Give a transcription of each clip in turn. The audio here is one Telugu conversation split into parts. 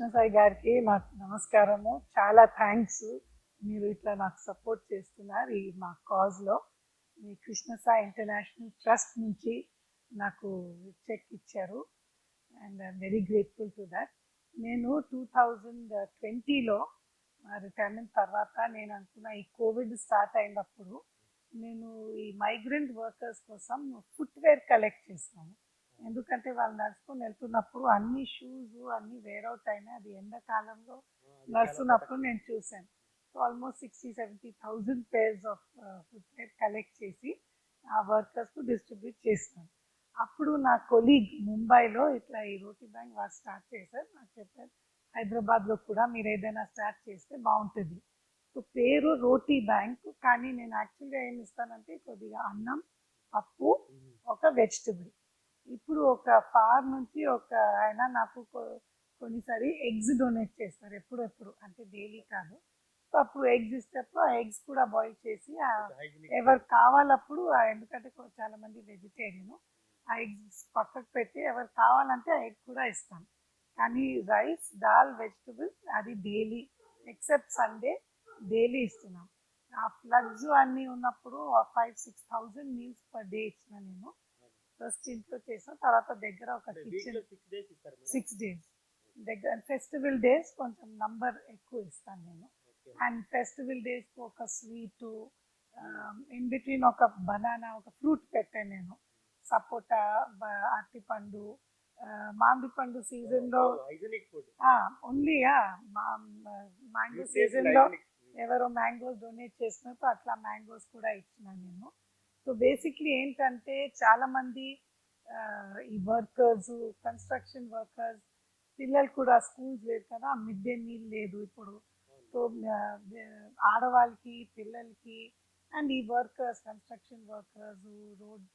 కృష్ణ సాయి గారికి నాకు నమస్కారము. చాలా థ్యాంక్స్. మీరు ఇట్లా నాకు సపోర్ట్ చేస్తున్నారు ఈ మా కాజ్లో. మీ కృష్ణ సాయి ఇంటర్నేషనల్ ట్రస్ట్ నుంచి నాకు చెక్ ఇచ్చారు and I'm very grateful to that. నేను 2020లో రిటైర్మెంట్ తర్వాత నేను అనుకున్న ఈ కోవిడ్ స్టార్ట్ అయినప్పుడు నేను ఈ మైగ్రెంట్ వర్కర్స్ కోసం ఫుట్వేర్ కలెక్ట్ చేస్తాను. ఎందుకంటే వాళ్ళు నడుచుకొని వెళ్తున్నప్పుడు అన్ని షూస్ అన్ని వేర్ అవుట్ అయినాయి. అది ఎండాకాలంలో నడుస్తున్నప్పుడు నేను చూశాను. So almost 60-70,000 pairs of footwear collect చేసి ఆ వర్కర్స్కు డిస్ట్రిబ్యూట్ చేసినాను. అప్పుడు నా కొలీగ్ ముంబైలో ఇట్లా ఈ రోటీ బ్యాంక్ వాళ్ళు స్టార్ట్ చేశారు. నాకు చెప్పారు హైదరాబాద్లో కూడా మీరు ఏదైనా స్టార్ట్ చేస్తే బాగుంటుంది. సో పేరు రోటీ బ్యాంక్, కానీ నేను యాక్చువల్గా ఏమి ఇస్తానంటే కొద్దిగా అన్నం, పప్పు, ఒక వెజిటబుల్. ఇప్పుడు ఒక ఫార్ నుంచి ఒక ఆయన నాకు కొన్నిసారి ఎగ్స్ డొనేట్ చేస్తారు, ఎప్పుడెప్పుడు అంటే డైలీ కాదు. సో అప్పుడు ఎగ్స్ ఇస్తేప్పుడు ఆ ఎగ్స్ కూడా బాయిల్ చేసి ఎవరు కావాలప్పుడు ఎందుకంటే చాలా మంది వెజిటేరియన్, ఆ ఎగ్స్ పక్కకు పెట్టి ఎవరు కావాలంటే ఆ ఎగ్ కూడా ఇస్తాను. కానీ రైస్, దాల్, వెజిటబుల్ అది డైలీ ఎక్సెప్ట్ సండే డైలీ ఇస్తున్నాం. ఆ ఫ్లడ్స్ అన్నీ ఉన్నప్పుడు 5-6,000 మీల్స్ పర్ డే ఇచ్చిన నేను. ఫస్ట్ ఇంట్లో చేసాం, తర్వాత దగ్గర ఒక కిచెన్ 6 డేస్ దగ్గర. ఫెస్టివల్ డేస్ కొంచెం నంబర్ ఎక్కువ ఇస్తాను నేను. అండ్ ఫెస్టివల్ డేస్ ఒక స్వీటు, ఇన్ బిట్వీన్ ఒక బనానా, ఒక ఫ్రూట్ పెట్టాను నేను. సపోటా, అరటిపండు, మామిడి పండు సీజన్లో ఓన్లీ మ్యాంగో సీజన్లో ఎవరో మ్యాంగోస్ డొనేట్ చేసినప్పుడు అట్లా మ్యాంగోస్ కూడా ఇచ్చినాను నేను. సో బేసిక్లీ ఏంటంటే చాలామంది ఈ వర్కర్స్, కన్స్ట్రక్షన్ వర్కర్స్ పిల్లలు కూడా స్కూల్స్ లేదు కదా, మిడ్ డే మీల్ లేదు ఇప్పుడు. సో ఆడవాళ్ళకి, పిల్లలకి అండ్ ఈ workers, construction workers road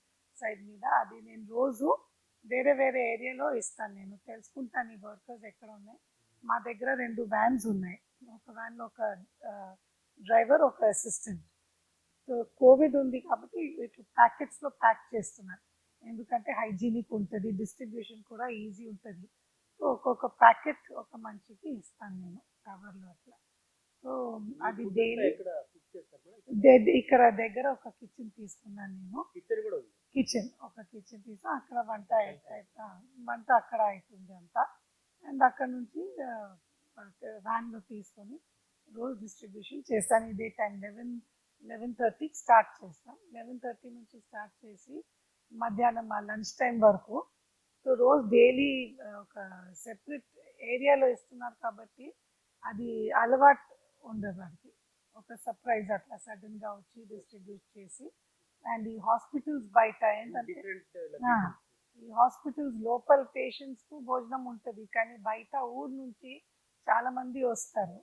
side మీద అది నేను రోజు వేరే వేరే ఏరియాలో ఇస్తాను. నేను తెలుసుకుంటాను ఈ వర్కర్స్ ఎక్కడ ఉన్నాయి. మా దగ్గర 2 వ్యాన్స్ ఉన్నాయి. ఒక వ్యాన్లో ఒక డ్రైవర్, ఒక అసిస్టెంట్. సో కోవిడ్ ఉంది కాబట్టి ఇట్లా ప్యాకెట్స్లో ప్యాక్ చేస్తున్నాను, ఎందుకంటే హైజీనిక్ ఉంటుంది, డిస్ట్రిబ్యూషన్ కూడా ఈజీ ఉంటుంది. సో ఒక్కొక్క ప్యాకెట్ ఒక మనిషికి ఇస్తాను నేను కవర్లో అట్లా. సో అది డైలీ ఇక్కడ దగ్గర ఒక కిచెన్ తీసుకున్నాను నేను. కిచెన్ ఒక కిచెన్ తీసి అక్కడ వంట అక్కడ అవుతుంది అంతా. అండ్ అక్కడ నుంచి వ్యాన్లో తీసుకొని రోజు డిస్ట్రిబ్యూషన్ చేస్తాను. ఇదే టైం 11:30కి స్టార్ట్ చేస్తాం. 11:30 నుంచి స్టార్ట్ చేసి మధ్యాహ్నం మా లంచ్ టైం వరకు. సో రోజు డైలీ ఒక సెపరేట్ ఏరియాలో ఇస్తున్నారు కాబట్టి అది అలవాటు ఉండదు. వాడికి ఒక సర్ప్రైజ్ అట్లా సడన్గా వచ్చి డిస్ట్రిబ్యూట్ చేసి. అండ్ ఈ హాస్పిటల్స్ బయట ఏంటంటే ఈ హాస్పిటల్స్ లోపల పేషెంట్స్కు భోజనం ఉంటుంది, కానీ బయట ఊరు నుంచి చాలామంది వస్తారు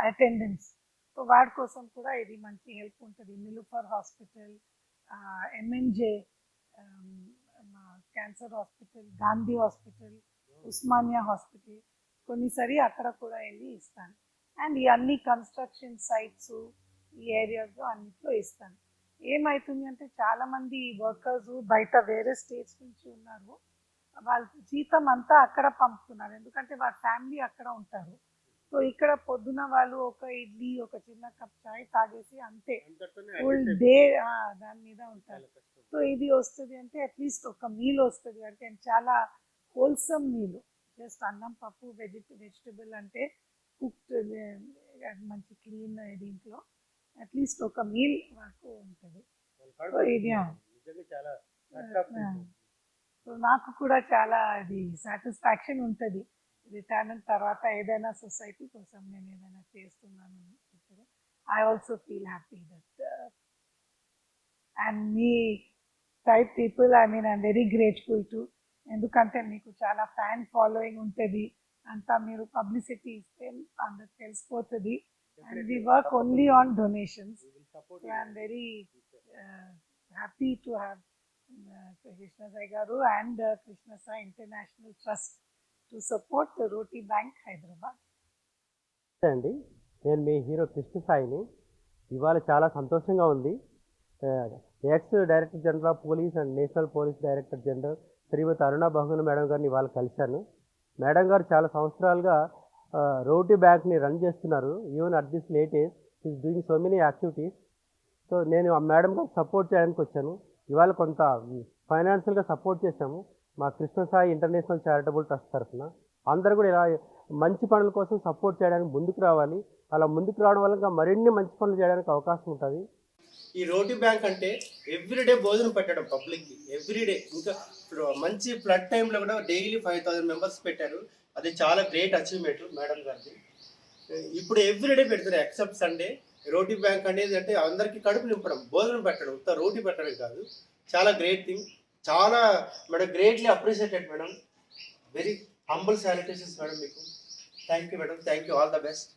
అటెండెన్స్. సో వాడి కోసం కూడా ఇది మంచి హెల్ప్ ఉంటుంది. Niloufer hospital, MNJ cancer hospital, Gandhi hospital, Osmania hospital కొన్నిసారి అక్కడ కూడా వెళ్ళి ఇస్తాను. అండ్ ఈ అన్ని కన్స్ట్రక్షన్ సైట్స్ ఈ ఏరియాలో అన్నిట్లో ఇస్తాను. ఏమవుతుంది అంటే చాలామంది వర్కర్స్ బయట వేరే స్టేట్స్ నుంచి ఉన్నారు, వాళ్ళ జీతం అంతా అక్కడ పంపుతున్నారు, ఎందుకంటే వాళ్ళ ఫ్యామిలీ అక్కడ ఉంటారు. సో ఇక్కడ పొద్దున వాళ్ళు ఒక ఇడ్లీ, ఒక చిన్న కప్ చాయ్ తాగేసి అంతే ఫుల్ డే దాని మీద ఉంటారు. సో ఇది వస్తుంది అంటే అట్లీస్ట్ ఒక మీల్ వస్తుంది అంటే చాలా హోల్సమ్ మీల్. జస్ట్ అన్నం, పప్పు, వెజిటబుల్ అంటే కుక్డ్ మంచి క్లీన్ దీంట్లో అట్లీస్ట్ ఒక మీల్ వరకు ఉంటుంది. సో ఇది సో నాకు కూడా చాలా అది సాటిస్ఫాక్షన్ ఉంటుంది రిటైర్మెంట్ తర్వాత ఏదైనా సొసైటీ కోసం నేను ఏదైనా చేస్తున్నాను. I also feel happy that. And me type people I'm very grateful to, ఎందుకంటే మీకు చాలా ఫ్యాన్ ఫాలోయింగ్ ఉంటుంది అంతా. మీరు పబ్లిసిటీ ఇస్తే అందరికి తెలిసిపోతుంది. And we work only on donations. So I'm very happy to have Krishna Sai Garu and Krishna Sai International Trust to support the Roti Bank, Hyderabad. అండి, నేను మీ హీరో కృష్ణ సాయిని. ఇవాళ చాలా సంతోషంగా ఉంది. Ex director general of police and national police director general Shrimati Aruna Bahuguna madam గారిని ఇవాళ కలిశాను. మేడం గారు చాలా సంవత్సరాలుగా రోటీ బ్యాంక్ని రన్ చేస్తున్నారు. Even at this late age is doing so many activities. So నేను ఆ మేడం గారికి సపోర్ట్ చేయడానికి వచ్చాను. ఇవాళ కొంత ఫైనాన్షియల్గా సపోర్ట్ చేశాము మా కృష్ణసాయి ఇంటర్నేషనల్ చారిటబుల్ ట్రస్ట్ తరఫున. అందరూ కూడా ఇలా మంచి పనుల కోసం సపోర్ట్ చేయడానికి ముందుకు రావాలి. అలా ముందుకు రావడం వల్ల ఇంకా మరిన్ని మంచి పనులు చేయడానికి అవకాశం ఉంటుంది. ఈ రోటీ బ్యాంక్ అంటే ఎవ్రీడే భోజనం పెట్టడం పబ్లిక్కి, ఎవ్రీడే. ఇంకా ఇప్పుడు మంచి ఫ్లడ్ టైంలో కూడా డైలీ 5,000 మెంబర్స్ పెట్టారు. అది చాలా గ్రేట్ అచీవ్మెంట్ మేడం గారిది. ఇప్పుడు ఎవ్రీడే పెడతారు ఎక్సెప్ట్ సండే. రోటీ బ్యాంక్ అనేది అంటే అందరికీ కడుపు నింపడం, భోజనం పెట్టడం, ఉత్త రోటీ పెట్టడం కాదు. చాలా గ్రేట్ థింగ్. చాలా madam greatly appreciated madam. Very humble sanitations madam మీకు. Thank you madam. Thank you. All the best.